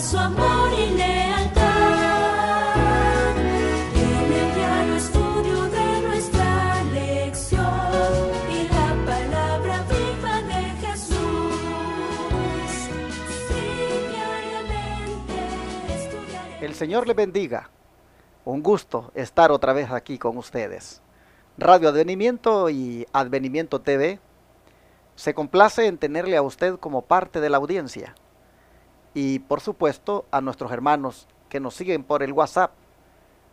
su amor y lealtad. En el diario estudio de nuestra lección y la palabra viva de Jesús. Sí, diariamente estudiaré. El Señor les bendiga. Un gusto estar otra vez aquí con ustedes. Radio Advenimiento y Advenimiento TV se complace en tenerle a usted como parte de la audiencia. Y por supuesto a nuestros hermanos que nos siguen por el WhatsApp,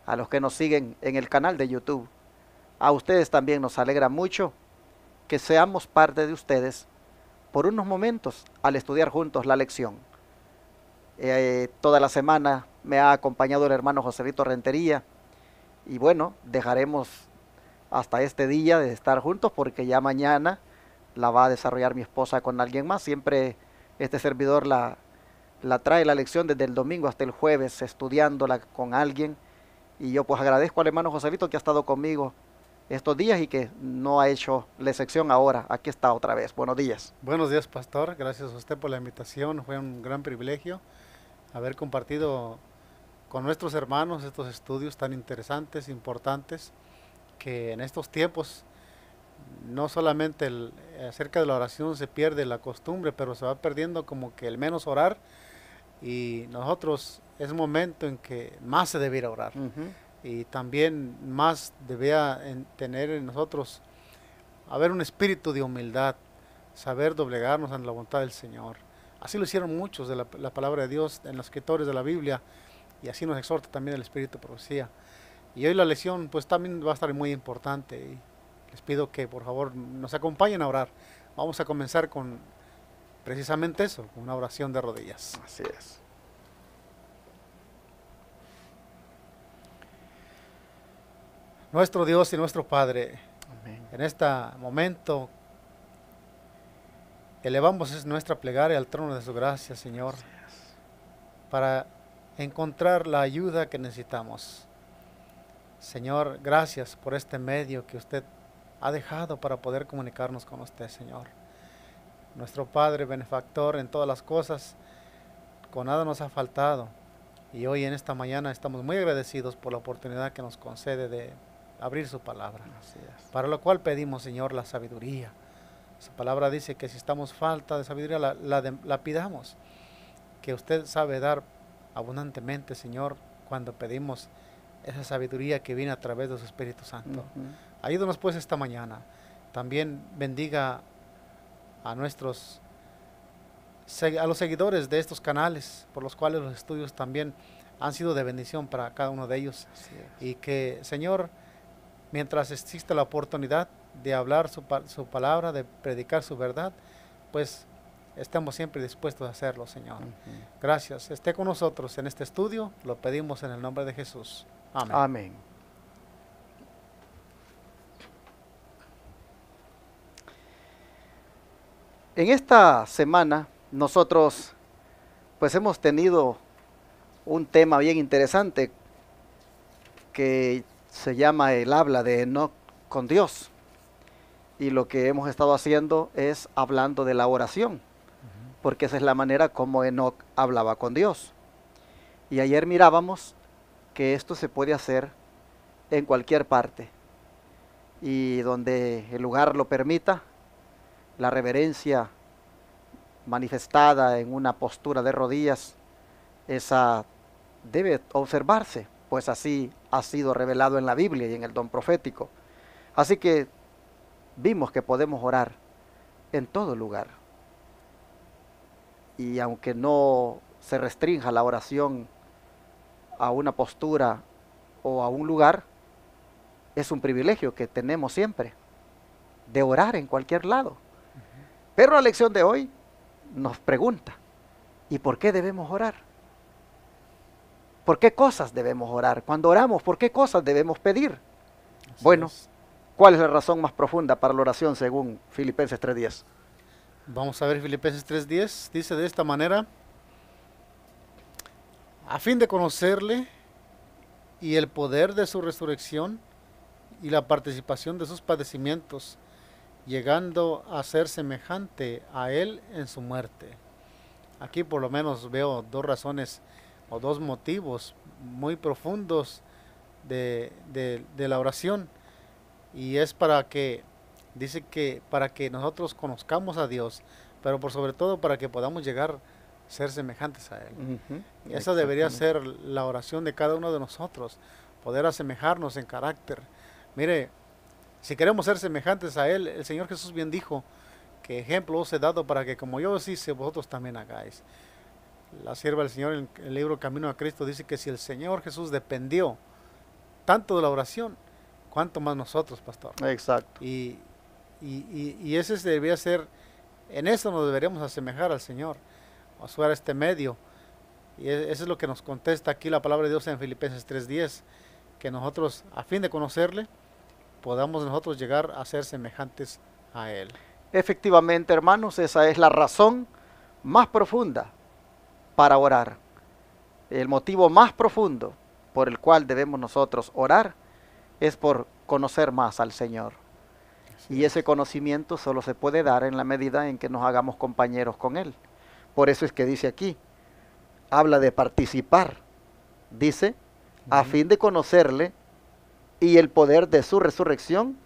a los que nos siguen en el canal de YouTube. A ustedes también nos alegra mucho que seamos parte de ustedes por unos momentos al estudiar juntos la lección. Toda la semana me ha acompañado el hermano Joselito Rentería y bueno, dejaremos hasta este día de estar juntos porque ya mañana la va a desarrollar mi esposa con alguien más. Siempre este servidor la trae la lección desde el domingo hasta el jueves estudiándola con alguien y yo pues agradezco al hermano Joselito que ha estado conmigo estos días y que no ha hecho la excepción ahora. Aquí está otra vez. Buenos días. Buenos días, pastor. Gracias a usted por la invitación. Fue un gran privilegio haber compartido con nuestros hermanos estos estudios tan interesantes, importantes, que en estos tiempos no solamente acerca de la oración se pierde la costumbre, pero se va perdiendo como que el menos orar, y nosotros es momento en que más se debiera orar. Y también más debía tener en nosotros haber un espíritu de humildad, saber doblegarnos ante la voluntad del Señor. Así lo hicieron muchos de la palabra de Dios en los escritores de la Biblia, y así nos exhorta también el espíritu de profecía. Y hoy la lección pues también va a estar muy importante y les pido que por favor nos acompañen a orar. Vamos a comenzar con precisamente eso, con una oración de rodillas. Así es. Nuestro Dios y nuestro Padre, Amén. en este momento elevamos nuestra plegaria al trono de su gracia, Señor, para encontrar la ayuda que necesitamos. Señor, gracias por este medio que usted ha dejado para poder comunicarnos con usted, Señor. Nuestro Padre benefactor en todas las cosas, con nada nos ha faltado. Y hoy en esta mañana estamos muy agradecidos por la oportunidad que nos concede de abrir su palabra. Así es. Para lo cual pedimos, Señor, la sabiduría. Su palabra dice que si estamos falta de sabiduría, la pidamos. Que usted sabe dar abundantemente, Señor, cuando pedimos esa sabiduría que viene a través de su Espíritu Santo. Ayúdanos pues esta mañana. También bendiga a los seguidores de estos canales, por los cuales los estudios también han sido de bendición para cada uno de ellos. Y que, Señor, mientras existe la oportunidad de hablar su palabra, de predicar su verdad, pues estamos siempre dispuestos a hacerlo, Señor. Gracias. Esté con nosotros en este estudio. Lo pedimos en el nombre de Jesús. Amén. Amén. En esta semana nosotros pues hemos tenido un tema bien interesante que se llama el habla de Enoc con Dios. Y lo que hemos estado haciendo es hablando de la oración, porque esa es la manera como Enoc hablaba con Dios. Y ayer mirábamos que esto se puede hacer en cualquier parte y donde el lugar lo permita. La reverencia manifestada en una postura de rodillas, esa debe observarse, pues así ha sido revelado en la Biblia y en el don profético. Así que vimos que podemos orar en todo lugar. Y aunque no se restrinja la oración a una postura o a un lugar, es un privilegio que tenemos siempre de orar en cualquier lado. Pero la lección de hoy nos pregunta, ¿y por qué debemos orar? ¿Por qué cosas debemos orar? Cuando oramos, ¿por qué cosas debemos pedir? Bueno, ¿cuál es la razón más profunda para la oración según Filipenses 3:10? Vamos a ver Filipenses 3:10. Dice de esta manera: a fin de conocerle y el poder de su resurrección y la participación de sus padecimientos, llegando a ser semejante a él en su muerte, aquí por lo menos veo dos razones o dos motivos muy profundos de la oración. Y es dice que para que nosotros conozcamos a Dios, pero por sobre todo para que podamos llegar a ser semejantes a Él. Ujú, Y esa debería exactamente. ser la oración de cada uno de nosotros, poder asemejarnos en carácter. Mire, si queremos ser semejantes a Él, el Señor Jesús bien dijo que ejemplo os he dado para que como yo os hice, vosotros también hagáis. La sierva del Señor en el libro Camino a Cristo dice que si el Señor Jesús dependió tanto de la oración, cuánto más nosotros, pastor. Exacto. Y ese debería ser, en eso nos deberíamos asemejar al Señor, usar este medio. Y eso es lo que nos contesta aquí la palabra de Dios en Filipenses 3:10, que nosotros, a fin de conocerle, podamos nosotros llegar a ser semejantes a Él. Efectivamente, hermanos, esa es la razón más profunda para orar. El motivo más profundo por el cual debemos nosotros orar es por conocer más al Señor. Así Y ese es. conocimiento solo se puede dar en la medida en que nos hagamos compañeros con Él. Por eso es que dice aquí, habla de participar. Dice, a Ujú. fin de conocerle y el poder de su resurrección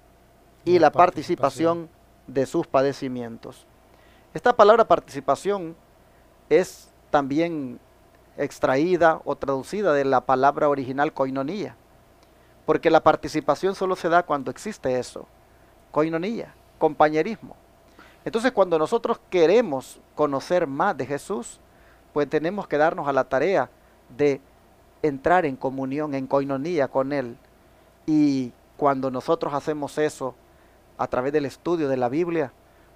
y la participación de sus padecimientos. Esta palabra participación es también extraída o traducida de la palabra original koinonía, porque la participación solo se da cuando existe eso, koinonía, compañerismo. Entonces, cuando nosotros queremos conocer más de Jesús, pues tenemos que darnos a la tarea de entrar en comunión, en koinonía con Él. Y cuando nosotros hacemos eso a través del estudio de la Biblia,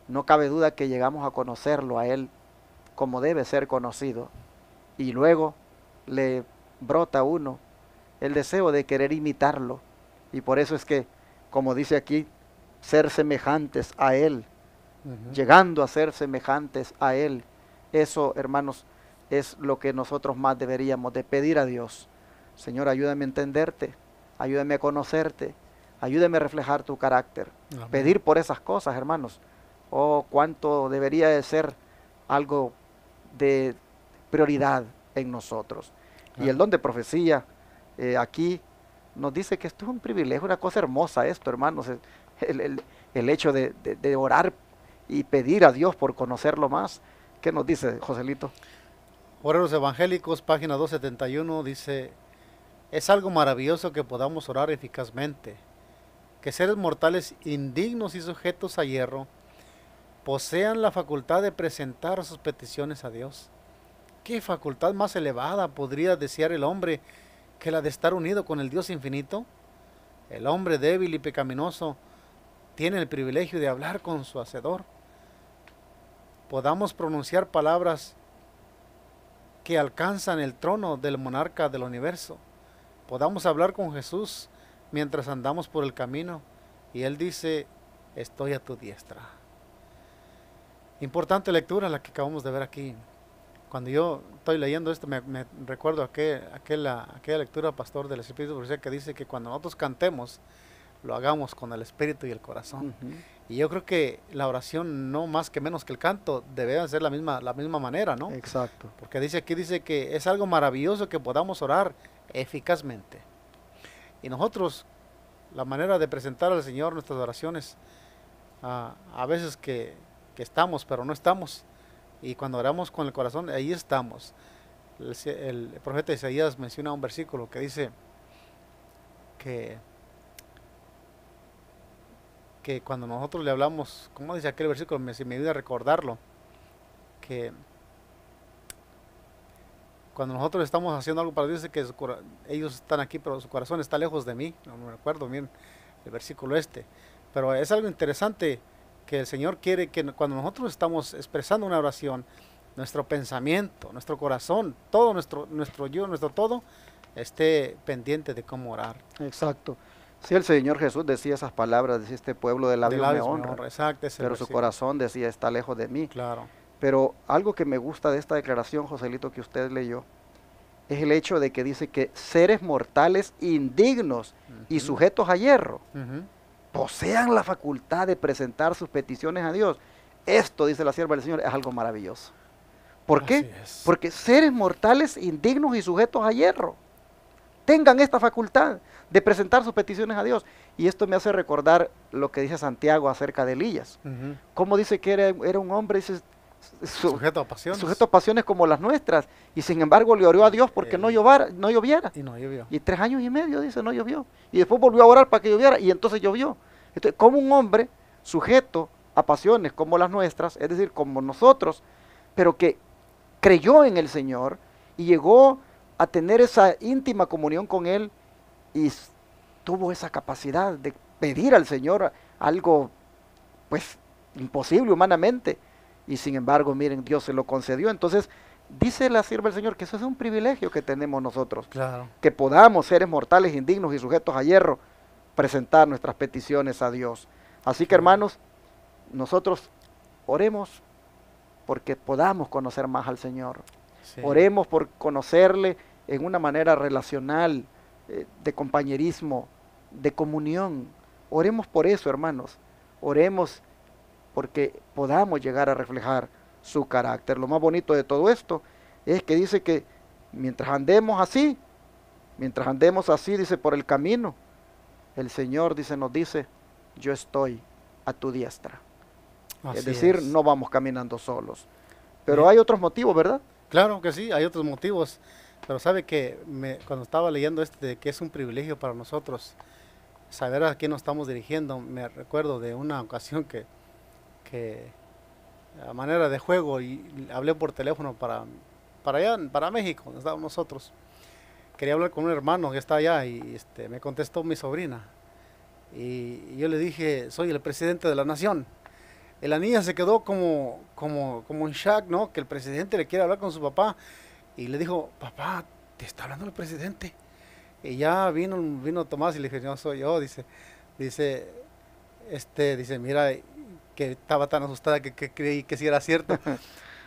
no cabe duda que llegamos a conocerlo a Él como debe ser conocido. Y luego le brota a uno el deseo de querer imitarlo. Y por eso es que, como dice aquí, ser semejantes a Él, Ujú. llegando a ser semejantes a Él. Eso, hermanos, es lo que nosotros más deberíamos de pedir a Dios. Señor, ayúdame a entenderte, ayúdame a conocerte, ayúdame a reflejar tu carácter. Amén. Pedir por esas cosas, hermanos. Oh, cuánto debería de ser algo de prioridad en nosotros. Y el Claro. don de profecía, aquí nos dice que esto es un privilegio, una cosa hermosa esto, hermanos, el hecho de orar y pedir a Dios por conocerlo más. ¿Qué nos dice Joselito? Obreros Evangélicos, página 271, dice, es algo maravilloso que podamos orar eficazmente, que seres mortales indignos y sujetos a hierro posean la facultad de presentar sus peticiones a Dios. ¿Qué facultad más elevada podría desear el hombre que la de estar unido con el Dios infinito? El hombre débil y pecaminoso tiene el privilegio de hablar con su Hacedor. Podamos pronunciar palabras que alcanzan el trono del monarca del universo. Podamos hablar con Jesús mientras andamos por el camino y Él dice, estoy a tu diestra. Importante lectura la que acabamos de ver aquí. Cuando yo estoy leyendo esto me recuerdo aquella lectura, pastor, del Espíritu Profecía, que dice que cuando nosotros cantemos lo hagamos con el espíritu y el corazón. Ujú. Y yo creo que la oración, no más que menos que el canto, debe ser la misma manera, ¿no? Exacto. Porque dice que es algo maravilloso que podamos orar eficazmente. Y nosotros, la manera de presentar al Señor nuestras oraciones, a veces que estamos, pero no estamos. Y cuando oramos con el corazón, ahí estamos. El profeta Isaías menciona un versículo que dice que cuando nosotros le hablamos, ¿cómo dice aquel versículo? Si me ayuda a recordarlo, que cuando nosotros estamos haciendo algo para Dios, dice que ellos están aquí, pero su corazón está lejos de mí. No me recuerdo bien el versículo este. Pero es algo interesante que el Señor quiere que cuando nosotros estamos expresando una oración, nuestro pensamiento, nuestro corazón, todo nuestro yo, nuestro todo, esté pendiente de cómo orar. Exacto. Si el Señor Jesús decía esas palabras, decía, este pueblo de De labios me labios me honra, honra, exacto, ese pero su versículo. corazón decía, está lejos de mí. Claro. Pero algo que me gusta de esta declaración, Joselito, que usted leyó, es el hecho de que dice que seres mortales indignos y Ujú. sujetos a hierro Ujú. posean la facultad de presentar sus peticiones a Dios. Esto, dice la sierva del Señor, es algo maravilloso. ¿Por Así qué? es. Porque seres mortales, indignos y sujetos a hierro, tengan esta facultad de presentar sus peticiones a Dios. Y esto me hace recordar lo que dice Santiago acerca de Elías. Ujú. Cómo dice que era un hombre, dice, Sujeto a pasiones. sujeto a pasiones como las nuestras, y sin embargo le oró a Dios porque no lloviera. Y no llovió. Y 3 años y medio, dice, no llovió. Y después volvió a orar para que lloviera, y entonces llovió. Entonces, como un hombre sujeto a pasiones como las nuestras, es decir, como nosotros, pero que creyó en el Señor y llegó a tener esa íntima comunión con Él y tuvo esa capacidad de pedir al Señor algo, pues, imposible humanamente. Y sin embargo, miren, Dios se lo concedió. Entonces, dice la sierva del Señor que eso es un privilegio que tenemos nosotros. Claro. Que podamos, seres mortales, indignos y sujetos a hierro, presentar nuestras peticiones a Dios. Así que, hermanos, nosotros oremos porque podamos conocer más al Señor. Sí. Oremos por conocerle en una manera relacional, de compañerismo, de comunión. Oremos por eso, hermanos. Oremos porque podamos llegar a reflejar su carácter. Lo más bonito de todo esto es que dice que mientras andemos así, dice, por el camino, el Señor nos dice, yo estoy a tu diestra. Así Es decir, es. no vamos caminando solos. Pero Bien. hay otros motivos, ¿verdad? Claro que sí, hay otros motivos, pero sabe que cuando estaba leyendo de que es un privilegio para nosotros saber a quién nos estamos dirigiendo, me recuerdo de una ocasión que a manera de juego y hablé por teléfono para allá, para México, donde estábamos nosotros. Quería hablar con un hermano que está allá y me contestó mi sobrina y yo le dije, soy el presidente de la nación. Y la niña se quedó como en shock, ¿no? Que el presidente le quiere hablar con su papá. Y le dijo, papá, te está hablando el presidente. Y ya vino Tomás y le dije, no soy yo. Dice, mira, que estaba tan asustada que creí que sí era cierto.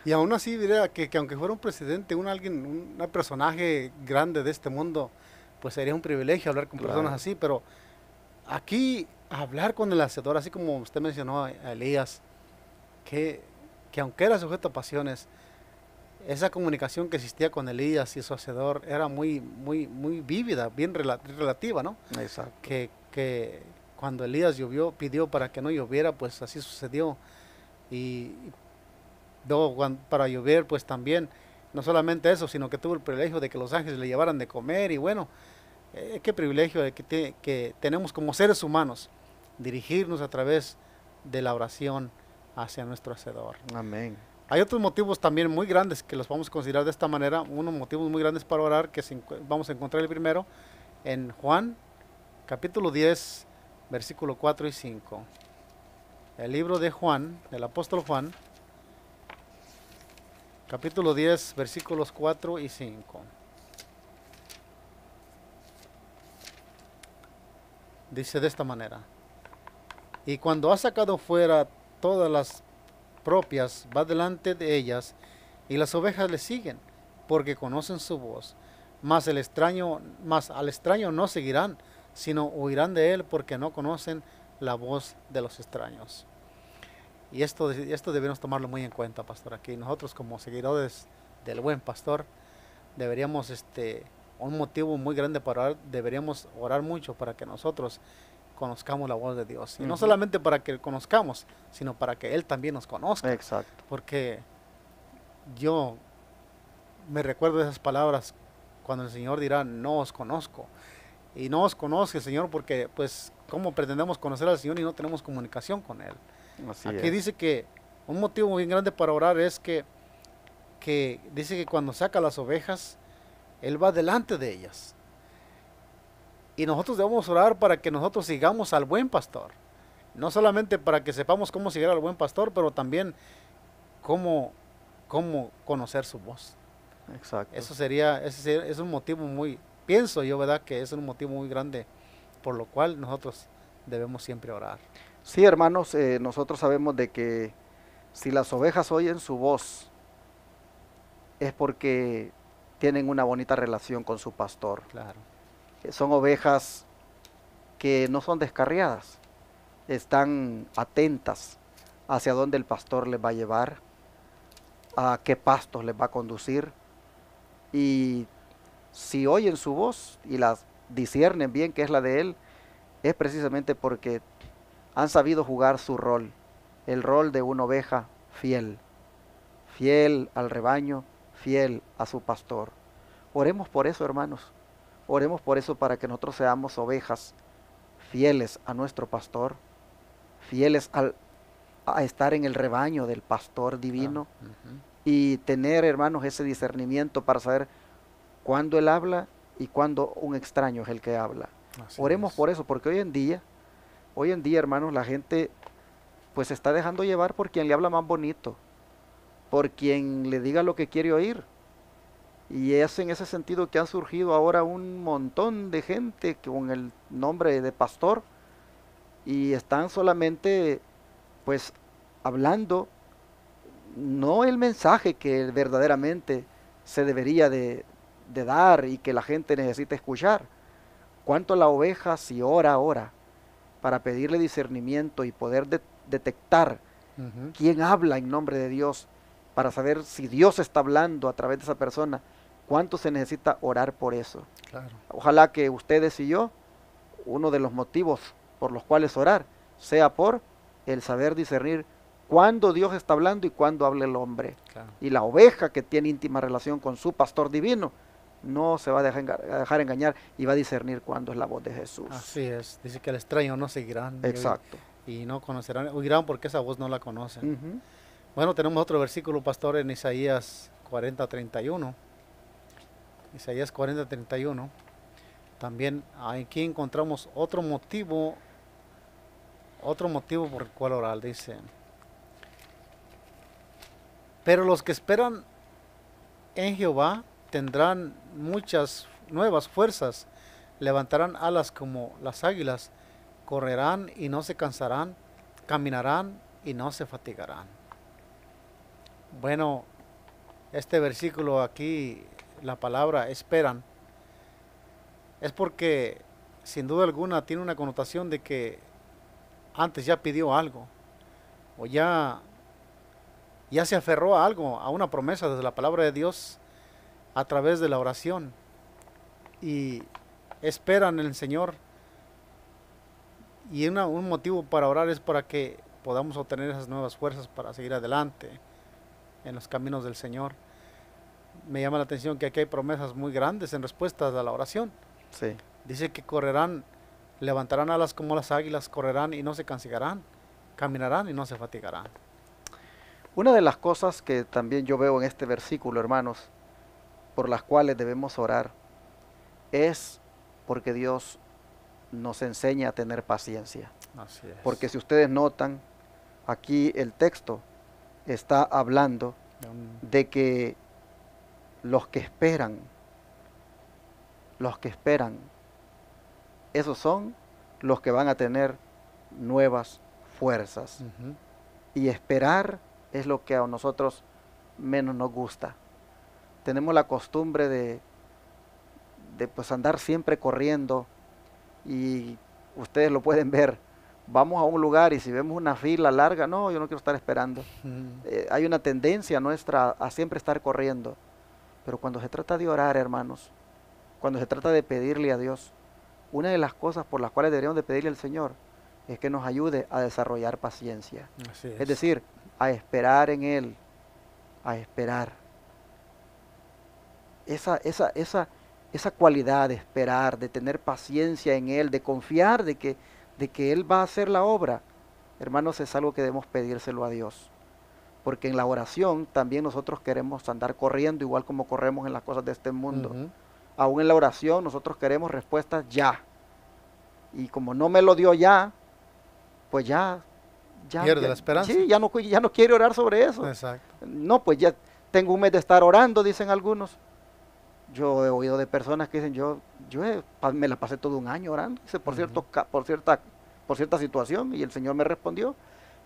Y aún así, diría que aunque fuera un presidente, un personaje grande de este mundo, pues sería un privilegio hablar con Claro. personas así. Pero aquí, hablar con el hacedor, así como usted mencionó a Elías, que aunque era sujeto a pasiones, esa comunicación que existía con Elías y su hacedor era muy vívida, bien relativa, ¿no? Exacto. Que cuando Elías pidió para que no lloviera, pues así sucedió. Y luego para llover, pues también, no solamente eso, sino que tuvo el privilegio de que los ángeles le llevaran de comer. Y bueno, qué privilegio que tenemos como seres humanos, dirigirnos a través de la oración hacia nuestro hacedor. Amén. Hay otros motivos también muy grandes que los vamos a considerar de esta manera, unos motivos muy grandes para orar, que vamos a encontrar el primero en Juan, capítulo 10, versículo 4 y 5. El libro de Juan, del apóstol Juan, capítulo 10, versículos 4 y 5. Dice de esta manera, y cuando ha sacado fuera todas las propias, va delante de ellas, y las ovejas le siguen, porque conocen su voz. Mas al extraño no seguirán, sino huirán de él, porque no conocen la voz de los extraños. Y esto debemos tomarlo muy en cuenta, pastor. Aquí nosotros como seguidores del buen pastor, deberíamos, un motivo muy grande para orar, deberíamos orar mucho para que nosotros conozcamos la voz de Dios. Y no solamente para que conozcamos, sino para que Él también nos conozca. Exacto. Porque yo me recuerdo de esas palabras cuando el Señor dirá, no os conozco. Y no os conoce el Señor porque, pues, ¿cómo pretendemos conocer al Señor y no tenemos comunicación con Él? Así Aquí es. dice que un motivo muy grande para orar es que dice que cuando saca las ovejas, Él va delante de ellas. Y nosotros debemos orar para que nosotros sigamos al buen pastor. No solamente para que sepamos cómo seguir al buen pastor, pero también cómo conocer su voz. Exacto. Ese es un motivo pienso yo, ¿verdad? Que es un motivo muy grande por lo cual nosotros debemos siempre orar. Sí, hermanos, nosotros sabemos de que si las ovejas oyen su voz, es porque tienen una bonita relación con su pastor. Claro. Son ovejas que no son descarriadas, están atentas hacia dónde el pastor les va a llevar. a qué pastos les va a conducir. Y si oyen su voz y las disciernen bien que es la de Él, es precisamente porque han sabido jugar su rol, el rol de una oveja fiel, fiel al rebaño, fiel a su pastor. Oremos por eso, hermanos. Oremos por eso para que nosotros seamos ovejas fieles a nuestro pastor, fieles a estar en el rebaño del pastor divino y tener, hermanos, ese discernimiento para saber cuándo Él habla y cuándo un extraño es el que habla. Así Oremos es. por eso, porque hoy en día, hermanos, la gente pues se está dejando llevar por quien le habla más bonito, por quien le diga lo que quiere oír. Y es en ese sentido que han surgido ahora un montón de gente con el nombre de pastor y están solamente pues hablando no el mensaje que verdaderamente se debería de dar y que la gente necesita escuchar. Cuanto la oveja si ora para pedirle discernimiento y poder detectar Ujú. quién habla en nombre de Dios, para saber si Dios está hablando a través de esa persona, cuánto se necesita orar por eso. Claro. Ojalá que ustedes y yo, uno de los motivos por los cuales orar, sea por el saber discernir cuándo Dios está hablando y cuándo habla el hombre. Claro. Y la oveja que tiene íntima relación con su pastor divino, no se va a dejar engañar y va a discernir cuándo es la voz de Jesús. Así es. Dice que al extraño no seguirán. Exacto. Y no conocerán. Oirán porque esa voz no la conocen. Ujú. Bueno, tenemos otro versículo, pastor, en Isaías 40:31. Isaías 40:31. También aquí encontramos otro motivo por el cual orar. Dice: pero los que esperan en Jehová tendrán muchas nuevas fuerzas, levantarán alas como las águilas, correrán y no se cansarán, caminarán y no se fatigarán. Bueno, este versículo aquí, la palabra esperan, es porque sin duda alguna tiene una connotación de que antes ya pidió algo, o ya se aferró a algo, a una promesa desde la palabra de Dios a través de la oración, y esperan en el Señor. Y un motivo para orar es para que podamos obtener esas nuevas fuerzas para seguir adelante en los caminos del Señor. Me llama la atención que aquí hay promesas muy grandes en respuesta a la oración. Sí. Dice que correrán, levantarán alas como las águilas, correrán y no se cansarán, caminarán y no se fatigarán. Una de las cosas que también yo veo en este versículo, hermanos, por las cuales debemos orar, es porque Dios nos enseña a tener paciencia. Así es. Porque si ustedes notan, aquí el texto está hablando de que los que esperan, esos son los que van a tener nuevas fuerzas. Ujú. Y esperar es lo que a nosotros menos nos gusta. Tenemos la costumbre de pues andar siempre corriendo y ustedes lo pueden ver. Vamos a un lugar y si vemos una fila larga, no, yo no quiero estar esperando. Hay una tendencia nuestra a siempre estar corriendo. Pero cuando se trata de orar, hermanos, cuando se trata de pedirle a Dios, una de las cosas por las cuales deberíamos de pedirle al Señor es que nos ayude a desarrollar paciencia. Así Es decir, a esperar en Él, a esperar. Esa cualidad de esperar, de tener paciencia en Él, de confiar de que Él va a hacer la obra, hermanos, es algo que debemos pedírselo a Dios. Porque en la oración también nosotros queremos andar corriendo igual como corremos en las cosas de este mundo. Ujú. Aún en la oración nosotros queremos respuestas ya. Y como no me lo dio ya, pues ya Pierde la esperanza. Sí, ya no quiere orar sobre eso. Exacto. No, pues ya tengo un mes de estar orando, dicen algunos. Yo he oído de personas que dicen, me la pasé todo un año orando, dice, por cierta situación, y el Señor me respondió.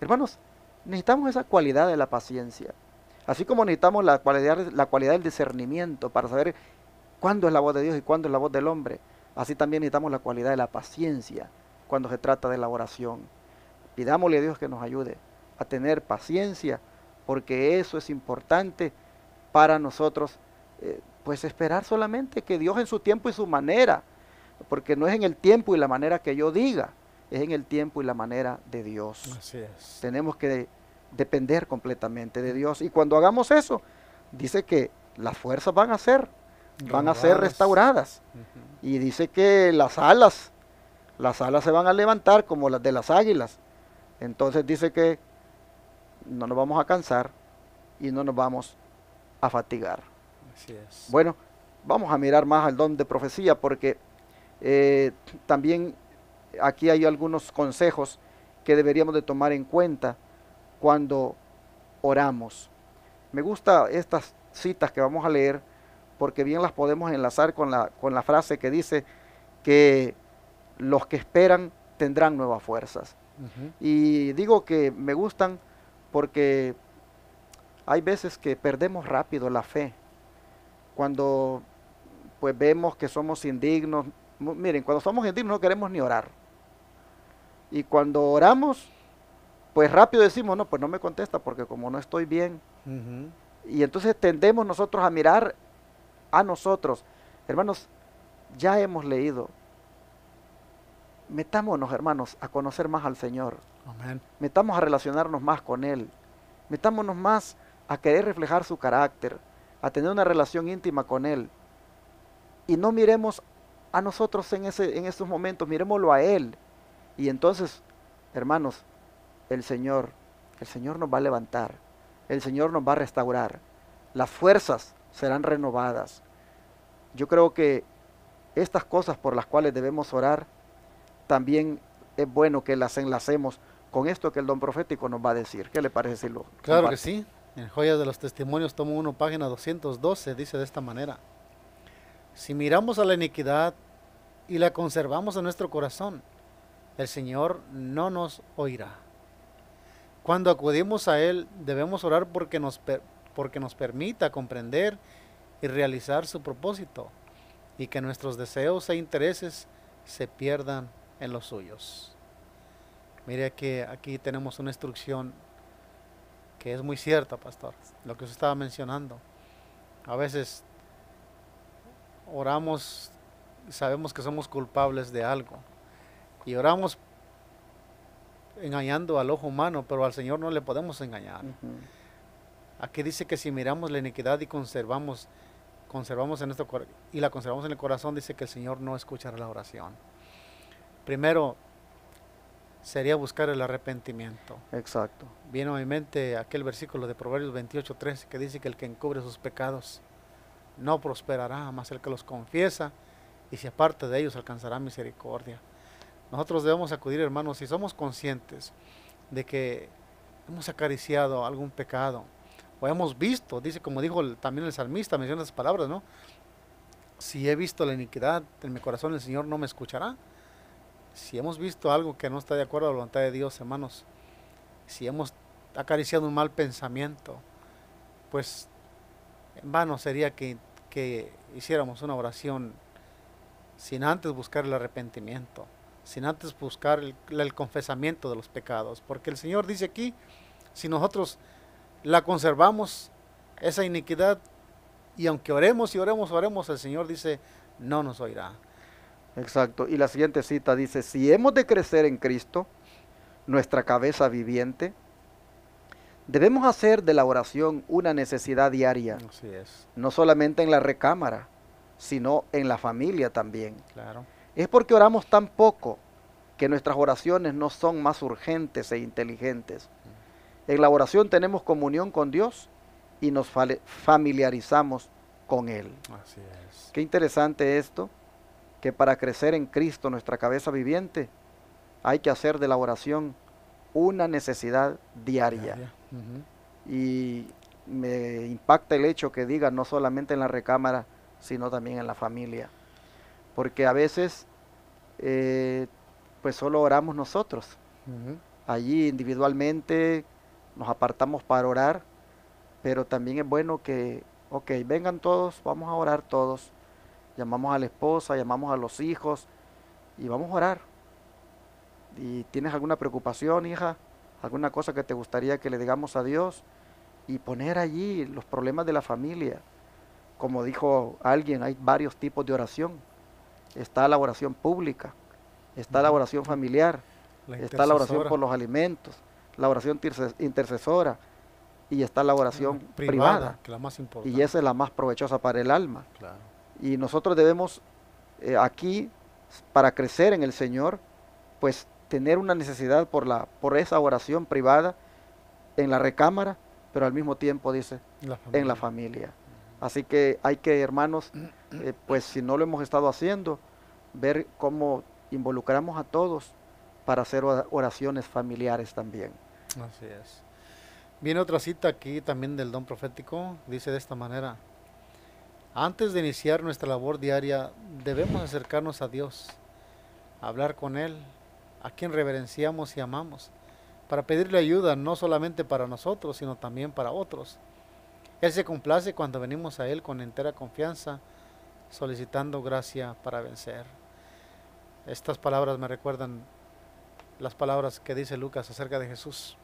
Hermanos, necesitamos esa cualidad de la paciencia. Así como necesitamos la cualidad del discernimiento para saber cuándo es la voz de Dios y cuándo es la voz del hombre, así también necesitamos la cualidad de la paciencia cuando se trata de la oración. Pidámosle a Dios que nos ayude a tener paciencia porque eso es importante para nosotros, pues esperar solamente que Dios en su tiempo y su manera, porque no es en el tiempo y la manera que yo diga, es en el tiempo y la manera de Dios. Así es. Tenemos que depender completamente de Dios, y cuando hagamos eso, dice que las fuerzas van a ser Renovadas. restauradas, Ujú. y dice que las alas se van a levantar como las de las águilas. Entonces dice que no nos vamos a cansar y no nos vamos a fatigar. Así es. Bueno, vamos a mirar más al don de profecía, porque también aquí hay algunos consejos que deberíamos de tomar en cuenta cuando oramos. Me gusta estas citas que vamos a leer, porque bien las podemos enlazar con la frase que dice que los que esperan tendrán nuevas fuerzas. Ujú. Y digo que me gustan porque hay veces que perdemos rápido la fe. Cuando pues vemos que somos indignos. Miren, cuando somos indignos no queremos ni orar. Y cuando oramos, pues rápido decimos, no, pues no me contesta porque como no estoy bien. Ujú. Y entonces tendemos nosotros a mirar a nosotros. Hermanos, ya hemos leído. Metámonos, hermanos, a conocer más al Señor. Amén. Metamos a relacionarnos más con Él. Metámonos más a querer reflejar su carácter, a tener una relación íntima con Él. Y no miremos a nosotros en esos momentos, miremoslo a Él. Y entonces, hermanos, el Señor nos va a levantar, el Señor nos va a restaurar, las fuerzas serán renovadas. Yo creo que estas cosas por las cuales debemos orar, también es bueno que las enlacemos con esto que el don profético nos va a decir. ¿Qué le parece si lo Claro comparte? que sí. En Joyas de los Testimonios, tomo 1, página 212, dice de esta manera: si miramos a la iniquidad y la conservamos en nuestro corazón, el Señor no nos oirá. Cuando acudimos a Él, debemos orar porque nos permita comprender y realizar su propósito, y que nuestros deseos e intereses se pierdan en los suyos. Mire que aquí tenemos una instrucción que es muy cierta, pastor, lo que usted estaba mencionando. A veces oramos y sabemos que somos culpables de algo, y oramos engañando al ojo humano, pero al Señor no le podemos engañar. Ujú. Aquí dice que si miramos la iniquidad y conservamos en nuestro y la conservamos en el corazón, dice que el Señor no escuchará la oración. Primero sería buscar el arrepentimiento. Exacto. Viene a mi mente aquel versículo de Proverbios 28:13 que dice que el que encubre sus pecados no prosperará, mas el que los confiesa y se aparte de ellos alcanzará misericordia. Nosotros debemos acudir, hermanos, si somos conscientes de que hemos acariciado algún pecado, o hemos visto, dice, como dijo también el salmista, menciona esas palabras, ¿no? Si he visto la iniquidad en mi corazón, el Señor no me escuchará. Si hemos visto algo que no está de acuerdo a la voluntad de Dios, hermanos, si hemos acariciado un mal pensamiento, pues en vano sería que hiciéramos una oración sin antes buscar el arrepentimiento, sin antes buscar el confesamiento de los pecados, porque el Señor dice aquí, si nosotros la conservamos, esa iniquidad, y aunque oremos y oremos, el Señor dice, no nos oirá. Exacto. Y la siguiente cita dice, si hemos de crecer en Cristo, nuestra cabeza viviente, debemos hacer de la oración una necesidad diaria, Así es, no solamente en la recámara, sino en la familia también. claro. Es porque oramos tan poco que nuestras oraciones no son más urgentes e inteligentes. En la oración tenemos comunión con Dios y nos familiarizamos con Él. Así es. Qué interesante esto, que para crecer en Cristo, nuestra cabeza viviente, hay que hacer de la oración una necesidad diaria. Ujú. Y me impacta el hecho que diga no solamente en la recámara, sino también en la familia. Porque a veces, pues solo oramos nosotros. Ujú. Allí individualmente nos apartamos para orar, pero también es bueno que, ok, vengan todos, vamos a orar todos. Llamamos a la esposa, llamamos a los hijos y vamos a orar. ¿Y tienes alguna preocupación, hija? ¿Alguna cosa que te gustaría que le digamos a Dios? y poner allí los problemas de la familia. Como dijo alguien, hay varios tipos de oración. Está la oración pública, está la Ujú. oración familiar, La está la oración intercesora por los alimentos, la oración intercesora y está la oración privada. que es la más Y importante. esa es la más provechosa para el alma. Claro. Y nosotros debemos aquí, para crecer en el Señor, pues tener una necesidad por esa oración privada en la recámara, pero al mismo tiempo, dice, La en la familia. familia. Así que hay que, hermanos, pues si no lo hemos estado haciendo, ver cómo involucramos a todos para hacer oraciones familiares también. Así es. Viene otra cita aquí también del don profético. Dice de esta manera: antes de iniciar nuestra labor diaria, debemos acercarnos a Dios, hablar con Él, a quien reverenciamos y amamos, para pedirle ayuda no solamente para nosotros, sino también para otros. Él se complace cuando venimos a Él con entera confianza, solicitando gracia para vencer. Estas palabras me recuerdan las palabras que dice Lucas acerca de Jesús.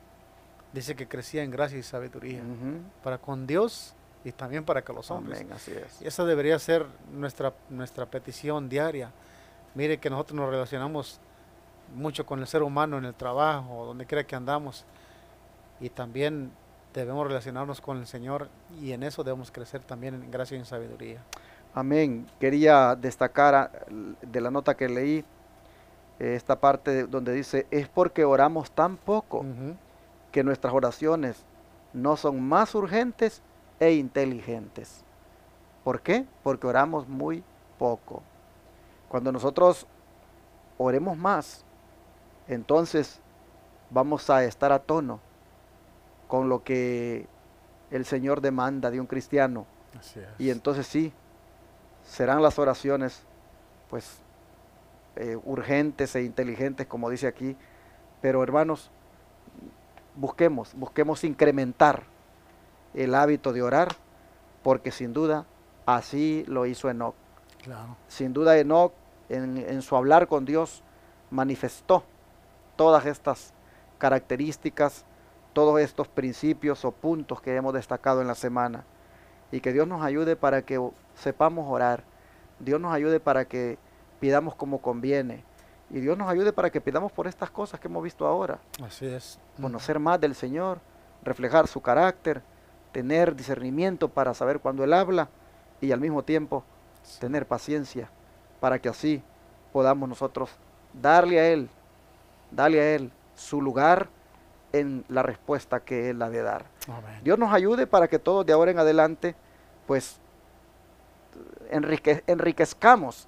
Dice que crecía en gracia y sabiduría, Ujú. para con Dios y también para con los hombres. Amén, así es. Y esa debería ser nuestra petición diaria. Mire que nosotros nos relacionamos mucho con el ser humano en el trabajo, donde quiera que andamos, y también debemos relacionarnos con el Señor, y en eso debemos crecer también en gracia y en sabiduría. Amén. Quería destacar de la nota que leí, esta parte donde dice, es porque oramos tan poco Ujú. que nuestras oraciones no son más urgentes e inteligentes. ¿Por qué? Porque oramos muy poco. Cuando nosotros oremos más, entonces vamos a estar a tono con lo que el Señor demanda de un cristiano. Así es. Y entonces sí, serán las oraciones pues urgentes e inteligentes, como dice aquí. Pero hermanos, busquemos incrementar el hábito de orar, porque sin duda así lo hizo Enoc. Claro. Sin duda Enoc en su hablar con Dios manifestó todas estas características, todos estos principios o puntos que hemos destacado en la semana. Y que Dios nos ayude para que sepamos orar. Dios nos ayude para que pidamos como conviene. Y Dios nos ayude para que pidamos por estas cosas que hemos visto ahora. Así es. Conocer más del Señor, reflejar su carácter, tener discernimiento para saber cuando Él habla y al mismo tiempo Sí. tener paciencia para que así podamos nosotros darle a Él su lugar en la respuesta que Él ha de dar. Amén. Dios nos ayude para que todos de ahora en adelante pues enriquezcamos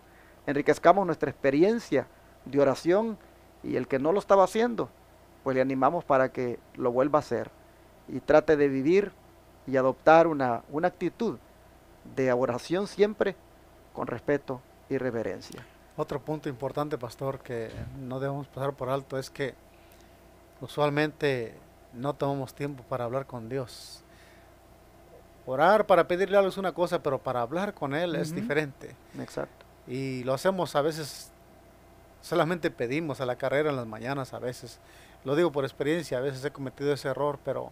nuestra experiencia de oración, y el que no lo estaba haciendo, pues le animamos para que lo vuelva a hacer y trate de vivir y adoptar una actitud de oración siempre con respeto y reverencia. Otro punto importante, pastor, que no debemos pasar por alto es que usualmente no tomamos tiempo para hablar con Dios. Orar para pedirle algo es una cosa, pero para hablar con Él es Ujú. diferente. Exacto. Y lo hacemos a veces, solamente pedimos a la carrera en las mañanas a veces. Lo digo por experiencia, a veces he cometido ese error, pero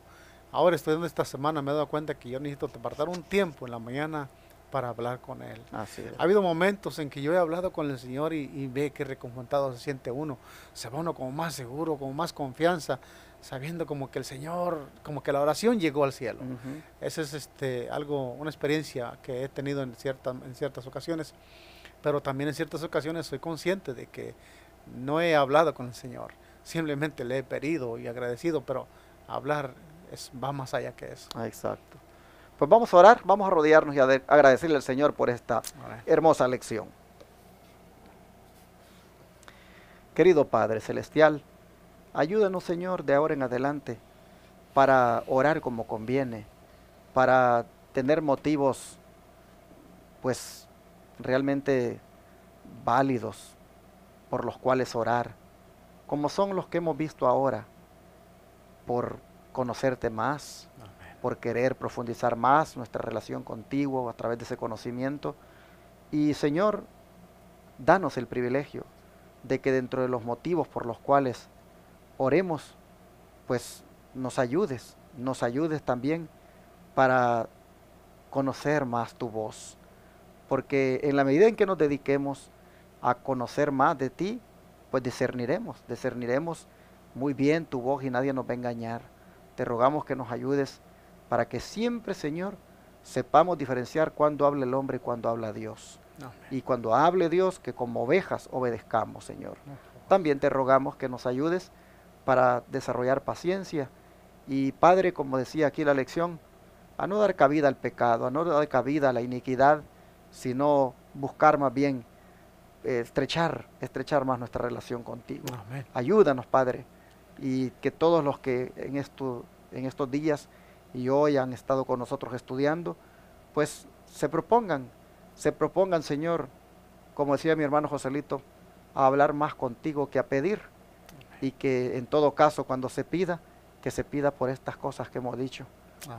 ahora estudiando esta semana me he dado cuenta que yo necesito apartar un tiempo en la mañana para hablar con Él. Así es. Ha habido momentos en que yo he hablado con el Señor y ve que reconfortado se siente uno. Se va uno como más seguro, como más confianza, sabiendo como que el Señor, como que la oración llegó al cielo. Ujú. Esa es una experiencia que he tenido en ciertas ocasiones, pero también en ciertas ocasiones soy consciente de que no he hablado con el Señor. Simplemente le he pedido y agradecido, pero hablar va más allá que eso. Exacto. Pues vamos a orar, vamos a rodearnos y a agradecerle al Señor por esta Amén. hermosa lección. Querido Padre Celestial, ayúdanos, Señor, de ahora en adelante para orar como conviene, para tener motivos pues realmente válidos por los cuales orar, como son los que hemos visto ahora, por conocerte más, Amén. por querer profundizar más nuestra relación contigo a través de ese conocimiento. Y Señor, danos el privilegio de que dentro de los motivos por los cuales oremos, pues nos ayudes también para conocer más tu voz. Porque en la medida en que nos dediquemos a conocer más de ti, pues discerniremos muy bien tu voz y nadie nos va a engañar. Te rogamos que nos ayudes para que siempre, Señor, sepamos diferenciar cuando habla el hombre y cuando habla Dios. Amén. Y cuando hable Dios, que como ovejas obedezcamos, Señor. También te rogamos que nos ayudes para desarrollar paciencia. Y Padre, como decía aquí la lección, a no dar cabida al pecado, a no dar cabida a la iniquidad, sino buscar más bien estrechar más nuestra relación contigo. Amén. Ayúdanos, Padre, y que todos los que en estos días y hoy han estado con nosotros estudiando, pues se propongan, Señor, como decía mi hermano Joselito, a hablar más contigo que a pedir. Y que en todo caso, cuando se pida, que se pida por estas cosas que hemos dicho,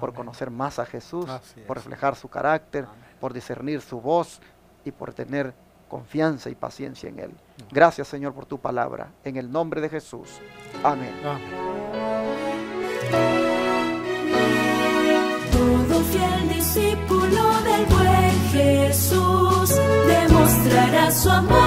por Amén. conocer más a Jesús, Así por es. reflejar su carácter, Amén. por discernir su voz y por tener confianza y paciencia en Él. Gracias, Señor, por tu palabra. En el nombre de Jesús. Amén. Todo fiel discípulo del buen Jesús demostrará su amor